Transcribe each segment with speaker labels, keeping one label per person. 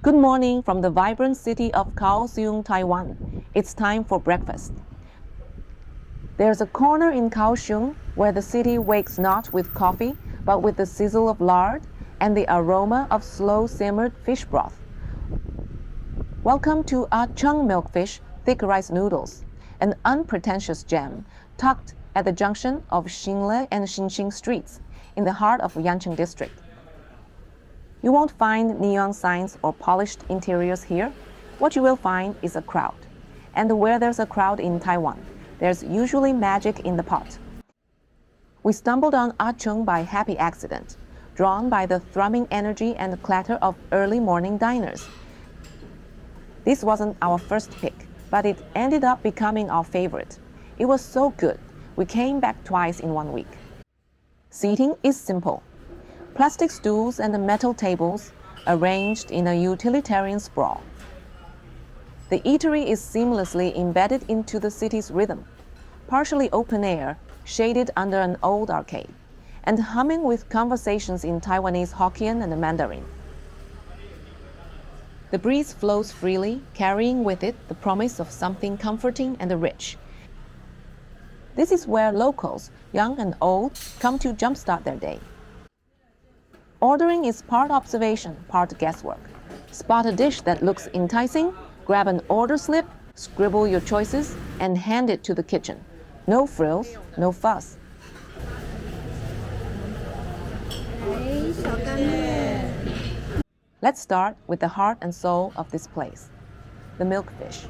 Speaker 1: Good morning from the vibrant city of Kaohsiung, Taiwan. It's time for breakfast. There's a corner in Kaohsiung where the city wakes not with coffee, but with the sizzle of lard and the aroma of slow-simmered fish broth. Welcome to Chung Milkfish thick rice noodles, an unpretentious gem tucked at the junction of Xinle and Xinqing streets in the heart of Yancheng District. You won't find neon signs or polished interiors here. What you will find is a crowd. And where there's a crowd in Taiwan, there's usually magic in the pot. We stumbled on Chung by happy accident, drawn by the thrumming energy and clatter of early morning diners. This wasn't our first pick, but it ended up becoming our favorite. It was so good, we came back twice in 1 week. Seating is simple. Plastic stools and metal tables arranged in a utilitarian sprawl. The eatery is seamlessly embedded into the city's rhythm, partially open air, shaded under an old arcade, and humming with conversations in Taiwanese Hokkien and Mandarin. The breeze flows freely, carrying with it the promise of something comforting and rich. This is where locals, young and old, come to jumpstart their day. Ordering is part observation, part guesswork. Spot a dish that looks enticing, grab an order slip, scribble your choices, and hand it to the kitchen. No frills, no fuss. Let's start with the heart and soul of this place, the milkfish.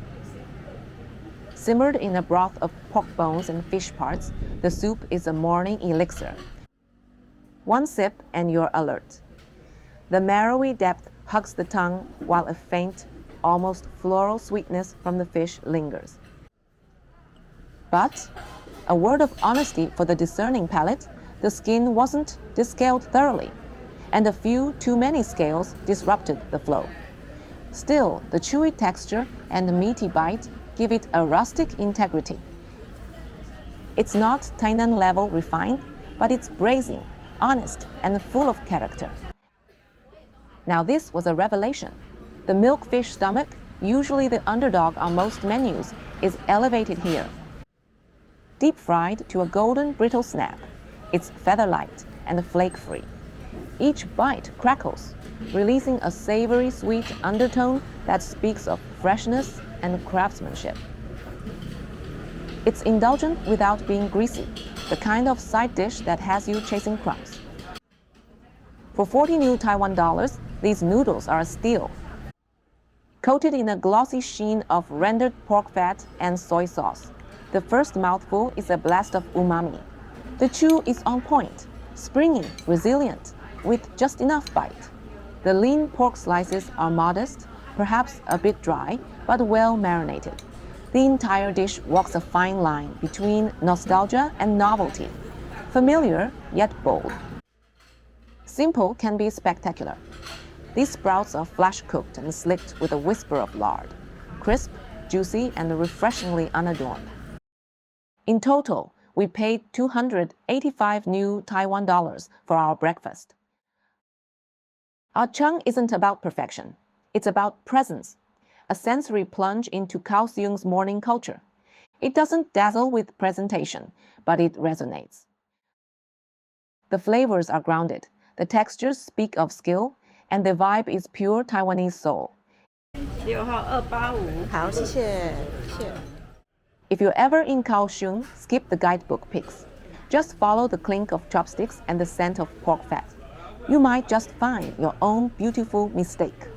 Speaker 1: Simmered in a broth of pork bones and fish parts, the soup is a morning elixir. One sip and you're alert. The marrowy depth hugs the tongue while a faint, almost floral sweetness from the fish lingers. But, a word of honesty for the discerning palate, the skin wasn't descaled thoroughly, and a few too many scales disrupted the flow. Still, the chewy texture and the meaty bite give it a rustic integrity. It's not Tainan level refined, but it's brazen, honest, and full of character. Now this was a revelation. The Milkfish Stomach, usually the underdog on most menus, is elevated here. Deep fried to a golden brittle snap, it's feather-light and flake-free. Each bite crackles, releasing a savory sweet undertone that speaks of freshness and craftsmanship. It's indulgent without being greasy, the kind of side dish that has you chasing crumbs. For 40 new Taiwan dollars, these noodles are a steal. Coated in a glossy sheen of rendered pork fat and soy sauce, the first mouthful is a blast of umami. The chew is on point, springy, resilient, with just enough bite. The lean pork slices are modest, perhaps a bit dry, but well marinated. The entire dish walks a fine line between nostalgia and novelty, familiar yet bold. Simple can be spectacular. These sprouts are flash-cooked and slicked with a whisper of lard, crisp, juicy, and refreshingly unadorned. In total, we paid 285 new Taiwan dollars for our breakfast. Our Chung isn't about perfection. It's about presence, a sensory plunge into Kaohsiung's morning culture. It doesn't dazzle with presentation, but it resonates. The flavors are grounded, the textures speak of skill, and the vibe is pure Taiwanese soul.
Speaker 2: 6号285好，谢谢，谢谢。
Speaker 1: If you're ever in Kaohsiung, skip the guidebook pics. Just follow the clink of chopsticks and the scent of pork fat. You might just find your own beautiful mistake.